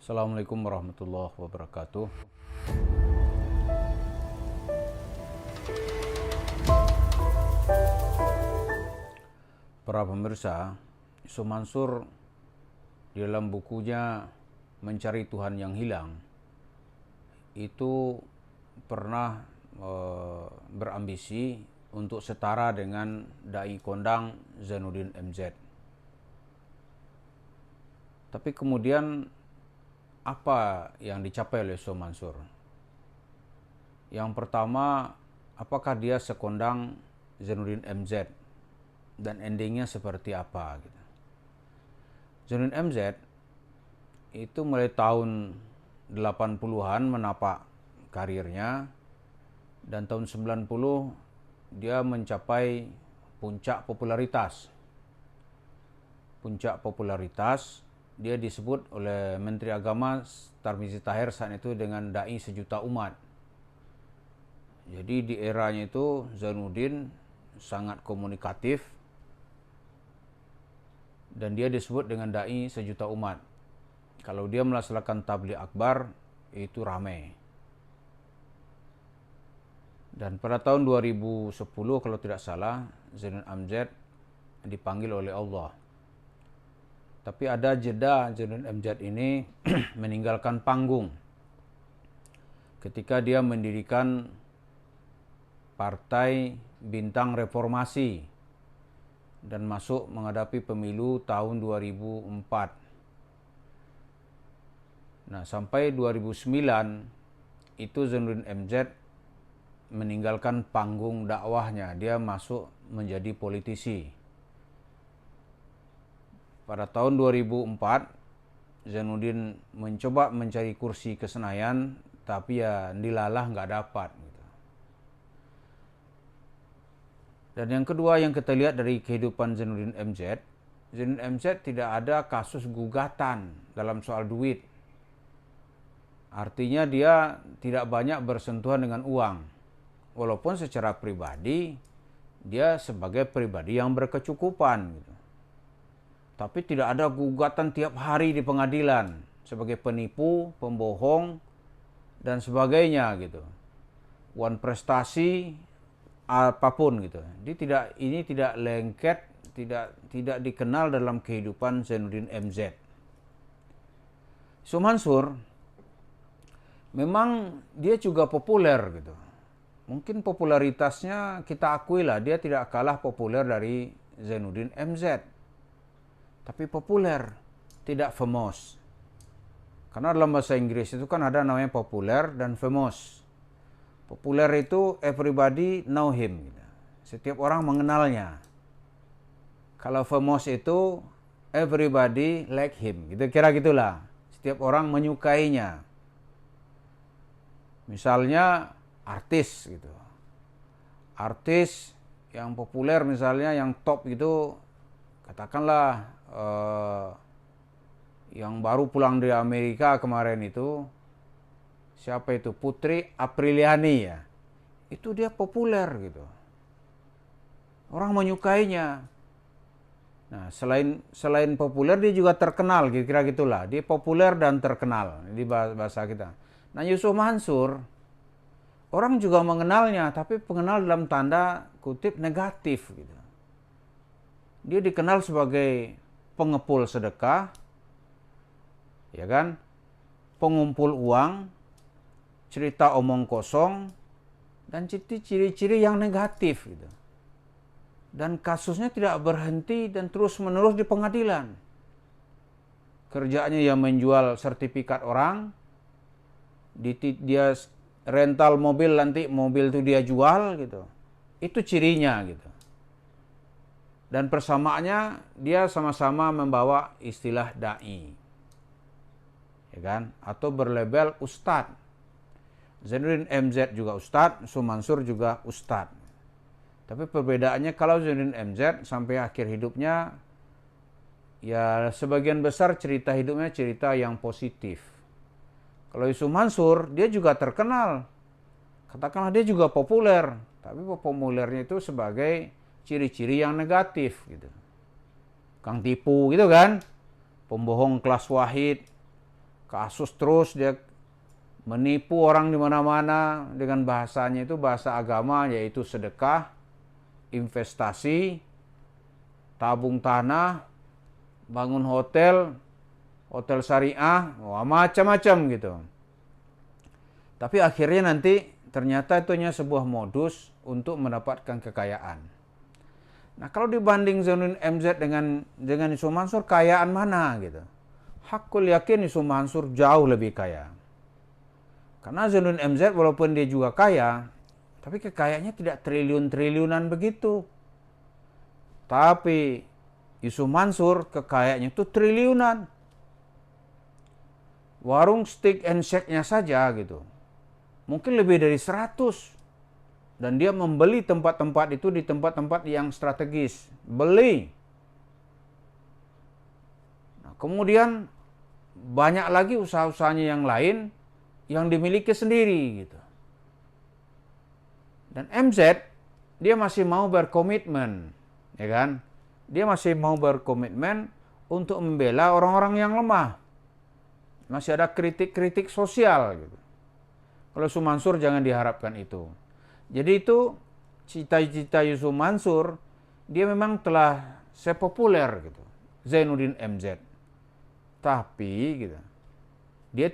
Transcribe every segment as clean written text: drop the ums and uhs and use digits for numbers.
Assalamualaikum warahmatullahi wabarakatuh. Para pemirsa, Yusuf Mansur di dalam bukunya Mencari Tuhan yang Hilang itu pernah berambisi untuk setara dengan dai kondang Zainuddin MZ. Tapi kemudian apa yang dicapai oleh Yusuf Mansur? Yang pertama, apakah dia sekondang Zainuddin MZ dan endingnya seperti apa gitu. Zainuddin MZ itu mulai tahun 80-an menapak karirnya, dan tahun 90 dia mencapai puncak popularitas. Puncak popularitas dia disebut oleh Menteri Agama Tarmizi Tahir saat itu dengan dai sejuta umat. Jadi di eranya itu Zainuddin sangat komunikatif dan dia disebut dengan dai sejuta umat. Kalau dia melaksanakan tabligh akbar itu ramai. Dan pada tahun 2010 kalau tidak salah Zainuddin MZ dipanggil oleh Allah. Tapi ada jeda Zainuddin MZ ini meninggalkan panggung ketika dia mendirikan Partai Bintang Reformasi dan masuk menghadapi pemilu tahun 2004. Nah, sampai 2009 itu Zainuddin MZ meninggalkan panggung dakwahnya, dia masuk menjadi politisi. Pada tahun 2004 Zainuddin mencoba mencari kursi ke Senayan, tapi ya dilalah nggak dapat gitu. Dan yang kedua yang kita lihat dari kehidupan Zainuddin MZ, Zainuddin MZ tidak ada kasus gugatan dalam soal duit. Artinya dia tidak banyak bersentuhan dengan uang. Walaupun secara pribadi dia sebagai pribadi yang berkecukupan gitu. Tapi tidak ada gugatan tiap hari di pengadilan sebagai penipu, pembohong dan sebagainya gitu. Wan prestasi apapun gitu. Ini tidak lengket, tidak dikenal dalam kehidupan Zainuddin MZ. Yusuf Mansur memang dia juga populer gitu. Mungkin popularitasnya kita akui lah, dia tidak kalah populer dari Zainuddin MZ. Tapi populer, tidak famous. Karena dalam bahasa Inggris itu kan ada namanya populer dan famous. Populer itu everybody know him gitu. Setiap orang mengenalnya. Kalau famous itu everybody like him gitu, kira gitulah. Setiap orang menyukainya. Misalnya artis gitu. Artis yang populer misalnya yang top gitu, katakanlah yang baru pulang dari Amerika kemarin itu, siapa itu, Putri Apriliani ya, itu dia populer gitu, orang menyukainya. Nah, selain populer dia juga terkenal, kira-kira gitulah. Dia populer dan terkenal di bahasa kita. Nah, Yusuf Mansur orang juga mengenalnya, tapi pengenal dalam tanda kutip negatif gitu. Dia dikenal sebagai pengepul sedekah, ya kan, pengumpul uang, cerita omong kosong, dan ciri-ciri yang negatif gitu. Dan kasusnya tidak berhenti dan terus-menerus di pengadilan. Kerjaannya yang menjual sertifikat orang, dia rental mobil, nanti mobil itu dia jual gitu. Itu cirinya gitu. Dan persamaannya dia sama-sama membawa istilah dai, ya kan, atau berlabel ustadz. Zainuddin MZ juga ustadz, Yusuf Mansur juga ustadz. Tapi perbedaannya kalau Zainuddin MZ sampai akhir hidupnya, ya sebagian besar cerita hidupnya cerita yang positif. Kalau Yusuf Mansur, dia juga terkenal. Katakanlah dia juga populer, tapi populernya itu sebagai ciri-ciri yang negatif gitu. Kang tipu gitu kan, pembohong kelas wahid, kasus terus, dia menipu orang di mana-mana dengan bahasanya itu bahasa agama, yaitu sedekah, investasi, tabung tanah, bangun hotel, hotel syariah, macam-macam gitu. Tapi akhirnya nanti ternyata itu hanya sebuah modus untuk mendapatkan kekayaan. Nah, kalau dibanding Zainuddin MZ dengan Yusuf Mansur, kayaan mana gitu? Hakul yakin Yusuf Mansur jauh lebih kaya. Karena Zainuddin MZ walaupun dia juga kaya, tapi kekayaannya tidak triliun-triliunan begitu. Tapi Yusuf Mansur kekayaannya itu triliunan. Warung steak and shake-nya saja gitu, mungkin lebih dari 100. Dan dia membeli tempat-tempat itu di tempat-tempat yang strategis. Beli. Nah, kemudian banyak lagi usaha-usahanya yang lain yang dimiliki sendiri gitu. Dan MZ dia masih mau berkomitmen, ya kan? Dia masih mau berkomitmen untuk membela orang-orang yang lemah. Masih ada kritik-kritik sosial gitu. Kalau Yusuf Mansur jangan diharapkan itu. Jadi itu cita-cita Yusuf Mansur, dia memang telah sepopuler gitu, Zainuddin MZ. Tapi gitu, dia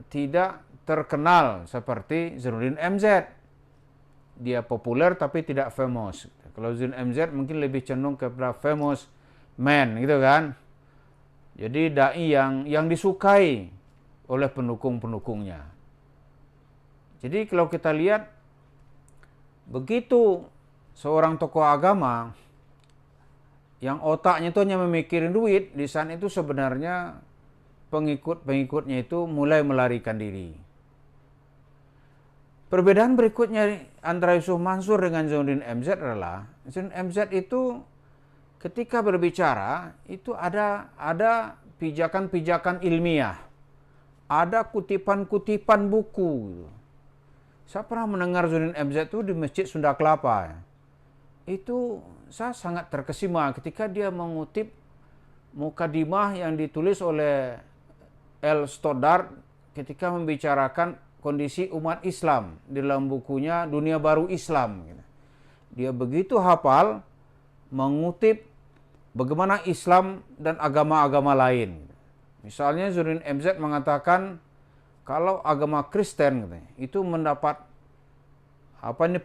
tidak terkenal seperti Zainuddin MZ. Dia populer tapi tidak famous. Kalau Zainuddin MZ mungkin lebih cenderung kepada famous man gitu kan. Jadi dai yang disukai oleh pendukung-pendukungnya. Jadi kalau kita lihat, begitu seorang tokoh agama yang otaknya itu hanya memikirin duit, di sana itu sebenarnya pengikut-pengikutnya itu mulai melarikan diri. Perbedaan berikutnya antara Yusuf Mansur dengan Zainuddin MZ adalah, Zainuddin MZ itu ketika berbicara itu ada pijakan-pijakan ilmiah, ada kutipan-kutipan buku. Saya pernah mendengar Zainuddin MZ itu di Masjid Sunda Kelapa. Itu saya sangat terkesima ketika dia mengutip mukadimah yang ditulis oleh L. Stoddard ketika membicarakan kondisi umat Islam di dalam bukunya Dunia Baru Islam. Dia begitu hafal mengutip bagaimana Islam dan agama-agama lain. Misalnya Zainuddin MZ mengatakan kalau agama Kristen itu mendapat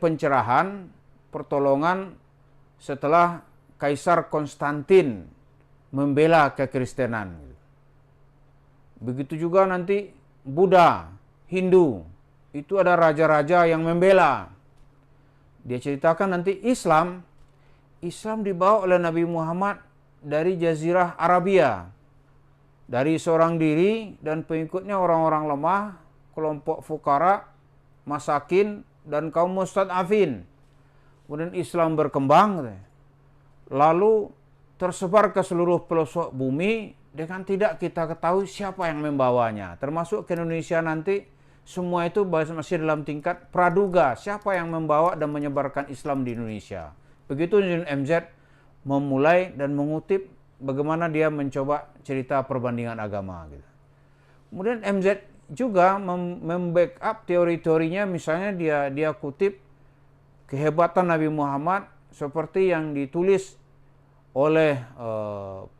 pencerahan, pertolongan setelah Kaisar Konstantin membela kekristenan. Begitu juga nanti Buddha, Hindu, itu ada raja-raja yang membela. Dia ceritakan nanti Islam dibawa oleh Nabi Muhammad dari Jazirah Arabia. Dari seorang diri dan pengikutnya orang-orang lemah, kelompok fukara, masakin, dan kaum mustad'afin. Kemudian Islam berkembang, lalu tersebar ke seluruh pelosok bumi dengan tidak kita ketahui siapa yang membawanya. Termasuk ke Indonesia nanti, semua itu masih dalam tingkat praduga, siapa yang membawa dan menyebarkan Islam di Indonesia. Begitu MZ memulai dan mengutip bagaimana dia mencoba cerita perbandingan agama gitu. Kemudian MZ juga membackup teori-teorinya, misalnya dia kutip kehebatan Nabi Muhammad seperti yang ditulis oleh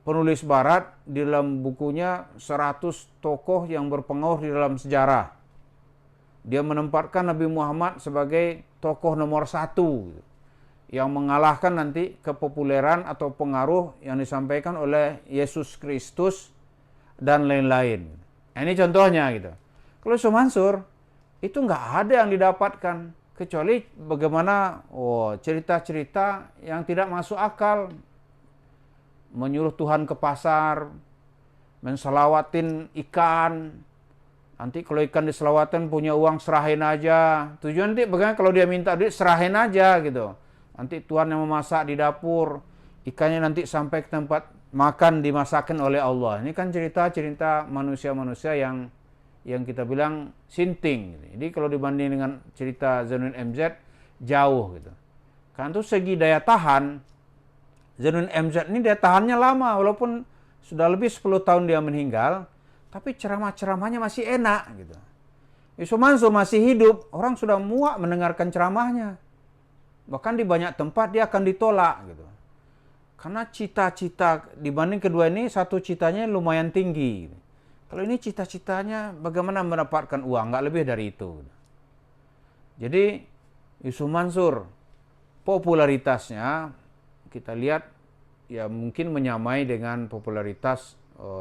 penulis barat di dalam bukunya 100 tokoh yang berpengaruh di dalam sejarah. Dia menempatkan Nabi Muhammad sebagai tokoh nomor 1 yang mengalahkan nanti kepopuleran atau pengaruh yang disampaikan oleh Yesus Kristus dan lain-lain. Nah, ini contohnya gitu. Kalau Yusuf Mansur itu nggak ada yang didapatkan kecuali bagaimana cerita-cerita yang tidak masuk akal, menyuruh Tuhan ke pasar, menselawatin ikan. Nanti kalau ikan diselawatin punya uang serahin aja. Tujuan nanti bagaimana kalau dia minta duit serahin aja gitu. Nanti Tuhan yang memasak di dapur, ikannya nanti sampai ke tempat makan dimasakin oleh Allah. Ini kan cerita-cerita manusia-manusia yang kita bilang sinting. Jadi kalau dibanding dengan cerita Zainuddin MZ jauh gitu. Karena itu segi daya tahan, Zainuddin MZ ini daya tahannya lama, walaupun sudah lebih 10 tahun dia meninggal, tapi ceramah-ceramahnya masih enak gitu. Yusuf Mansur masih hidup, orang sudah muak mendengarkan ceramahnya. Bahkan di banyak tempat dia akan ditolak gitu. Karena cita-cita dibanding kedua ini, satu citanya lumayan tinggi. Kalau ini cita-citanya bagaimana mendapatkan uang, nggak lebih dari itu. Jadi Yusuf Mansur popularitasnya kita lihat ya mungkin menyamai dengan popularitas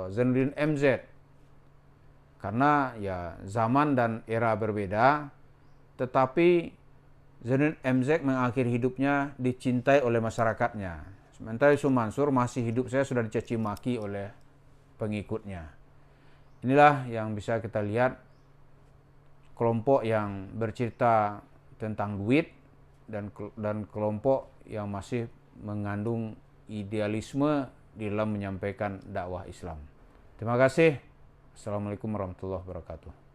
Zainuddin MZ. Karena ya zaman dan era berbeda, tetapi Zainuddin MZ mengakhiri hidupnya dicintai oleh masyarakatnya. Sementara Yusuf Mansur masih hidup, saya sudah dicaci maki oleh pengikutnya. Inilah yang bisa kita lihat, kelompok yang bercerita tentang duit dan kelompok yang masih mengandung idealisme di dalam menyampaikan dakwah Islam. Terima kasih. Assalamualaikum warahmatullahi wabarakatuh.